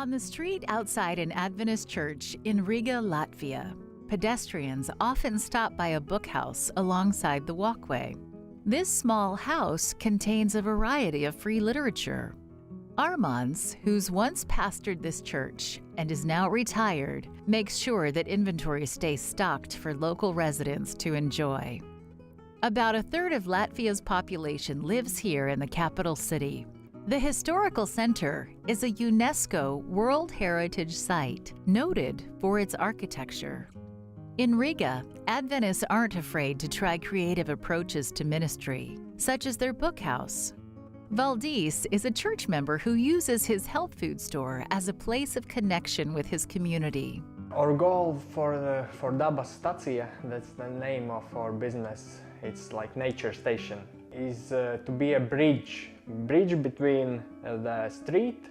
On the street outside an Adventist church in Riga, Latvia, pedestrians often stop by a bookhouse alongside the walkway. This small house contains a variety of free literature. Armands, who's once pastored this church and is now retired, makes sure that inventory stays stocked for local residents to enjoy. About a third of Latvia's population lives here in the capital city. The historical center is a UNESCO World Heritage Site, noted for its architecture. In Riga, Adventists aren't afraid to try creative approaches to ministry, such as their bookhouse. Valdis is a church member who uses his health food store as a place of connection with his community. Our goal for Dabas Stacija, that's the name of our business, it's like nature station, is to be a bridge between the street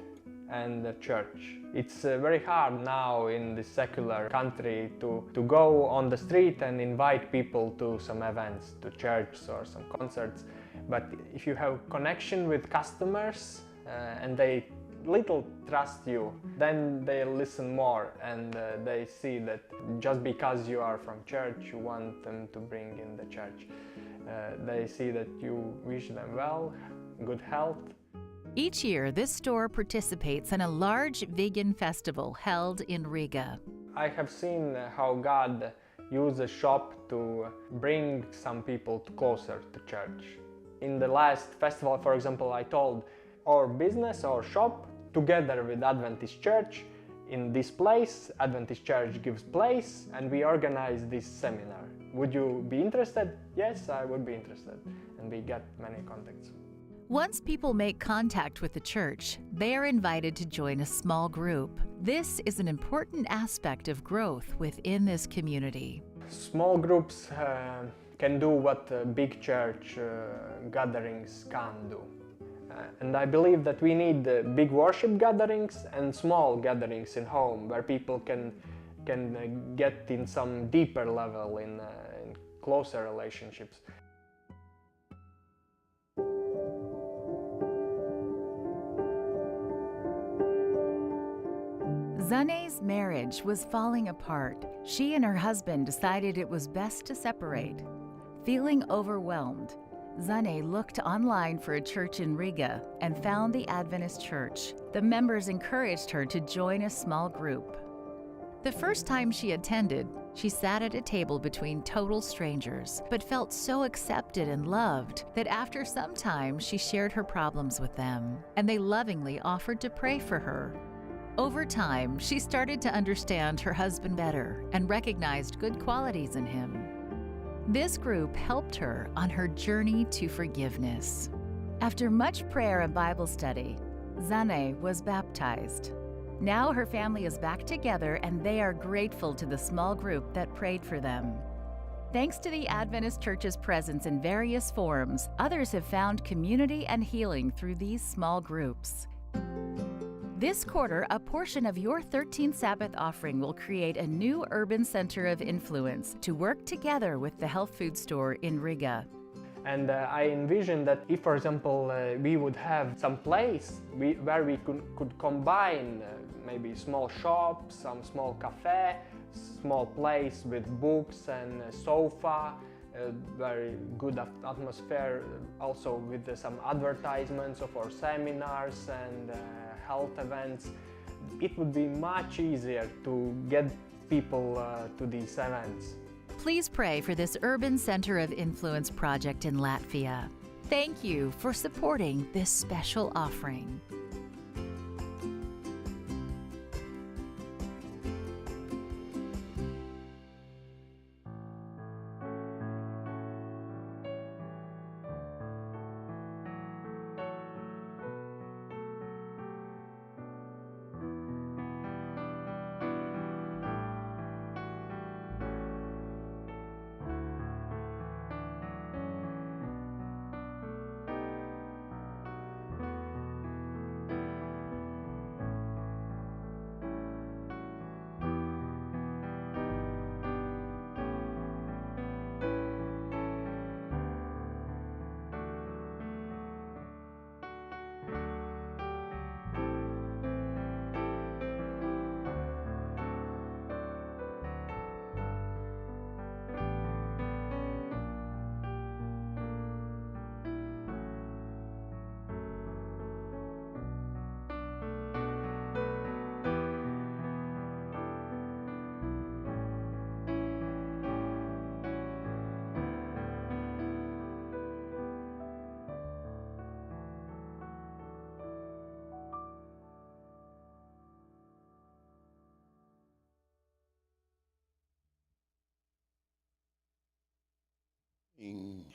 and the church. It's very hard now in the secular country to go on the street and invite people to some events, to church or some concerts. But if you have connection with customers and they little trust you, then they listen more and they see that just because you are from church, you want them to bring in the church. They see that you wish them well, good health. Each year, this store participates in a large vegan festival held in Riga. I have seen how God used a shop to bring some people closer to church. In the last festival, for example, I told our business, our shop, together with Adventist Church, in this place, Adventist Church gives place, and we organize this seminar. Would you be interested? Yes, I would be interested. And we get many contacts. Once people make contact with the church, they are invited to join a small group. This is an important aspect of growth within this community. Small groups can do what big church gatherings can't do. And I believe that we need big worship gatherings and small gatherings in home where people can get in some deeper level in closer relationships. Zane's marriage was falling apart. She and her husband decided it was best to separate. Feeling overwhelmed, Zane looked online for a church in Riga and found the Adventist Church. The members encouraged her to join a small group. The first time she attended, she sat at a table between total strangers, but felt so accepted and loved that after some time she shared her problems with them, and they lovingly offered to pray for her. Over time, she started to understand her husband better and recognized good qualities in him. This group helped her on her journey to forgiveness. After much prayer and Bible study, Zane was baptized. Now her family is back together and they are grateful to the small group that prayed for them. Thanks to the Adventist Church's presence in various forms, others have found community and healing through these small groups. This quarter, a portion of your 13th Sabbath offering will create a new urban center of influence to work together with the health food store in Riga. And I envision that if, for example, we would have some place where we could combine maybe small shop, some small cafe, small place with books and a sofa, a very good atmosphere, also with some advertisements of our seminars and health events. It would be much easier to get people to these events. Please pray for this Urban Center of Influence project in Latvia. Thank you for supporting this special offering.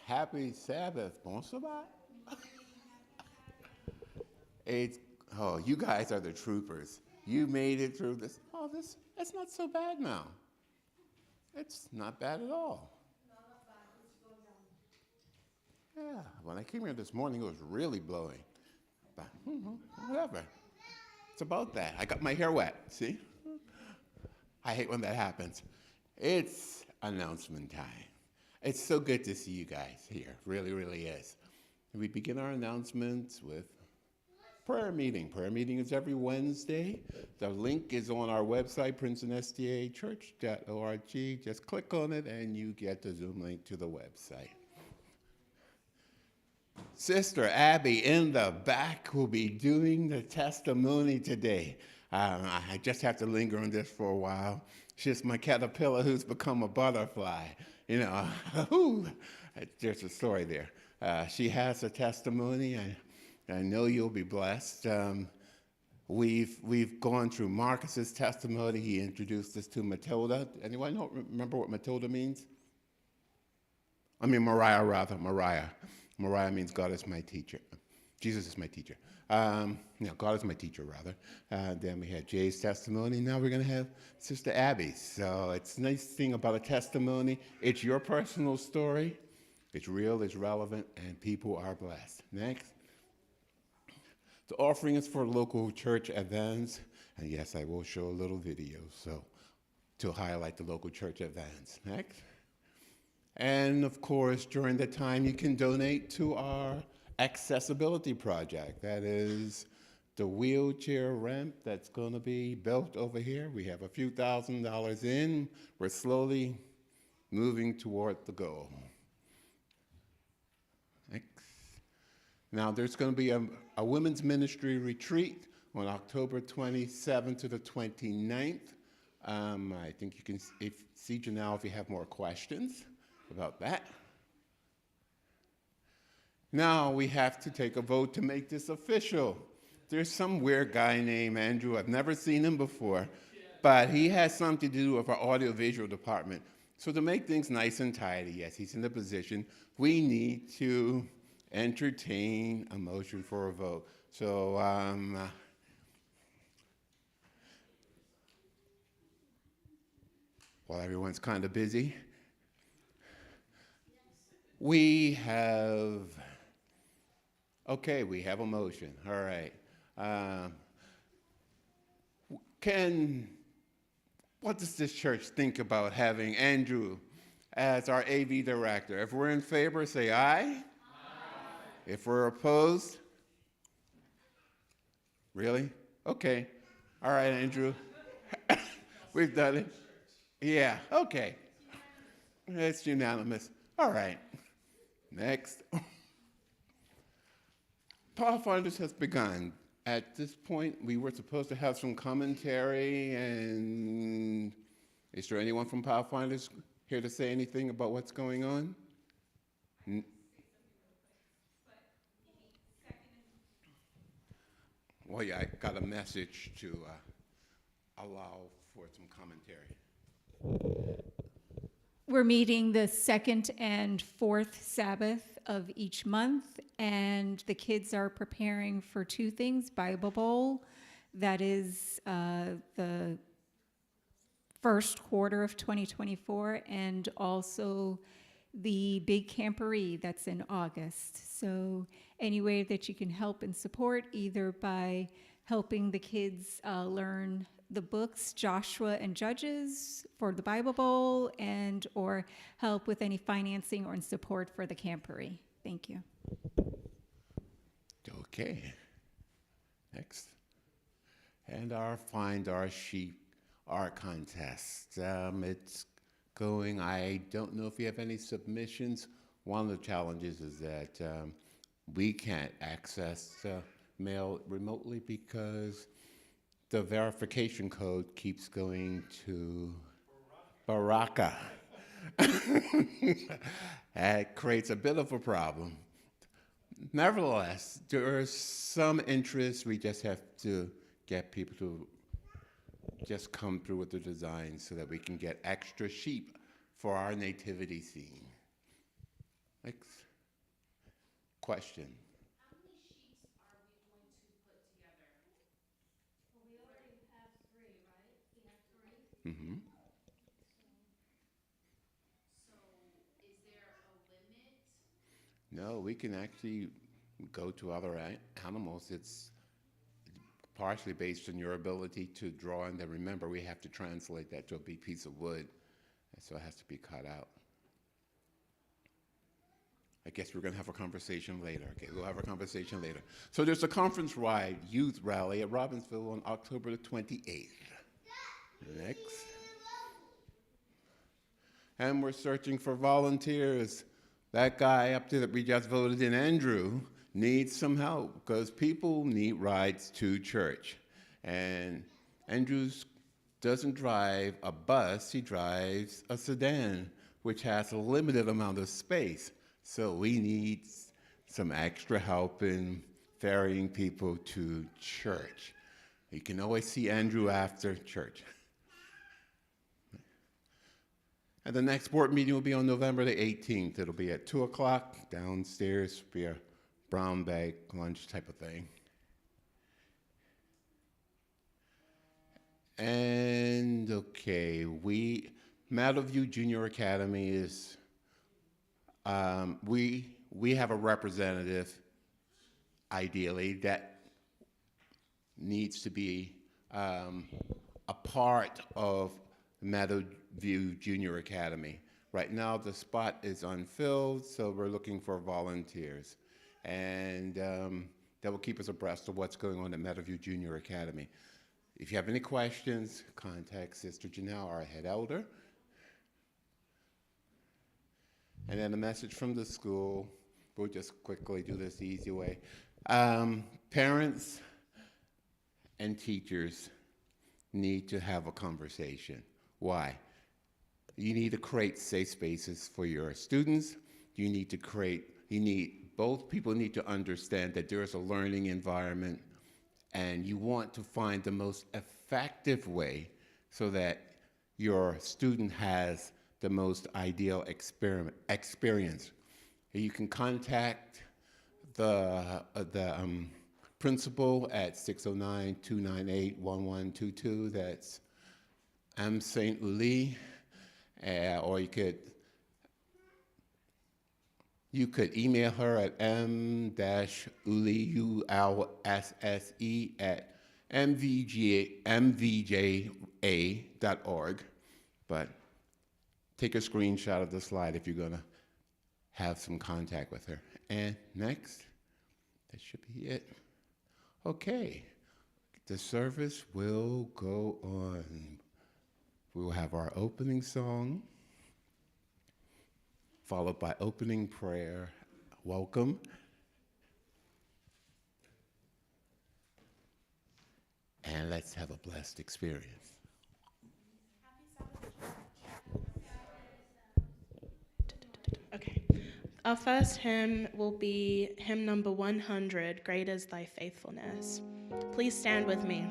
Happy Sabbath. Bon sabbat. It's, oh, you guys are the troopers. You made it through this. Oh, it's not so bad now. It's not bad at all. Yeah, when I came here this morning, it was really blowing. But whatever. It's about that. I got my hair wet, see? I hate when that happens. It's announcement time. It's so good to see you guys here. Really, really is. We begin our announcements with prayer meeting. Prayer meeting is every Wednesday. The link is on our website, Princeton SDA church.org. Just click on it and you get the Zoom link to the website. Sister Abby in the back will be doing the testimony today. I just have to linger on this for a while. She's my caterpillar who's become a butterfly. You know, there's a story there. She has a testimony. I know you'll be blessed. We've gone through Marcus's testimony. He introduced us to Matilda. Anyone remember what Matilda means? I mean Mariah, rather. Mariah. Mariah means God is my teacher. Jesus is my teacher. God is my teacher, rather. Then we had Jay's testimony. Now we're going to have Sister Abby's. So it's a nice thing about a testimony. It's your personal story. It's real, it's relevant, and people are blessed. Next. The offering is for local church events. And yes, I will show a little video to highlight the local church events. Next. And of course, during the time, you can donate to our accessibility project. That is the wheelchair ramp that's going to be built over here. We have a few $1,000s in. We're slowly moving toward the goal. Next. Now, there's going to be a women's ministry retreat on October 27th to the 29th. I think you can see Janelle if you have more questions about that. Now we have to take a vote to make this official. There's some weird guy named Andrew. I've never seen him before, but he has something to do with our audiovisual department. So to make things nice and tidy, yes, he's in the position, we need to entertain a motion for a vote. So while everyone's kind of busy, we have a motion. All right. What does this church think about having Andrew as our AV director? If we're in favor, say aye. Aye. If we're opposed? Really? Okay. All right, Andrew. We've done it. Yeah, okay. It's unanimous. All right. Next. Pathfinders has begun. At this point, we were supposed to have some commentary, and is there anyone from Pathfinders here to say anything about what's going on? Well, yeah, I got a message to allow for some commentary. We're meeting the second and fourth Sabbath of each month, and the kids are preparing for two things: Bible Bowl, that is the first quarter of 2024, and also the Big Camporee that's in August. So any way that you can help and support, either by helping the kids learn the books Joshua and Judges for the Bible Bowl, and or help with any financing or support for the camporee. Thank you. Okay. Next. And our Find Our Sheep art contest. It's going. I don't know if you have any submissions. One of the challenges is that we can't access mail remotely because the verification code keeps going to Baraka. That creates a bit of a problem. Nevertheless, there is some interest. We just have to get people to just come through with the design so that we can get extra sheep for our nativity scene. Next question. How many sheets are we going to put together? Well, we already have 3, right? We have 3. Mm-hmm. So is there a limit? No, we can actually go to other animals. It's partially based on your ability to draw, and then remember, we have to translate that to a big piece of wood, and so it has to be cut out. I guess we're going to have a conversation later. Okay, we'll have a conversation later. So there's a conference-wide youth rally at Robbinsville on October the 28th. Next. And we're searching for volunteers. That guy up there that we just voted in, Andrew, needs some help because people need rides to church. And Andrew doesn't drive a bus, he drives a sedan, which has a limited amount of space. So we need some extra help in ferrying people to church. You can always see Andrew after church. And the next board meeting will be on November the 18th. It'll be at 2 o'clock downstairs, be a brown bag lunch type of thing. And okay, Meadowview Junior Academy is, we have a representative, ideally, that needs to be a part of Meadowview Junior Academy. Right now, the spot is unfilled, so we're looking for volunteers. And that will keep us abreast of what's going on at Meadowview Junior Academy. If you have any questions, contact Sister Janelle, our head elder. And then a message from the school. We'll just quickly do this the easy way. Parents and teachers need to have a conversation. Why? You need to create safe spaces for your students. Both people need to understand that there is a learning environment, and you want to find the most effective way so that your student has the most ideal experience. You can contact the principal at 609-298-1122. That's M. St. Louis, or you could email her at m-uliusse@mvja.org. But take a screenshot of the slide if you're going to have some contact with her. And next, that should be it. Okay, the service will go on. We will have our opening song, followed by opening prayer. Welcome. And let's have a blessed experience. Okay. Our first hymn will be hymn number 100, Great is Thy Faithfulness. Please stand with me.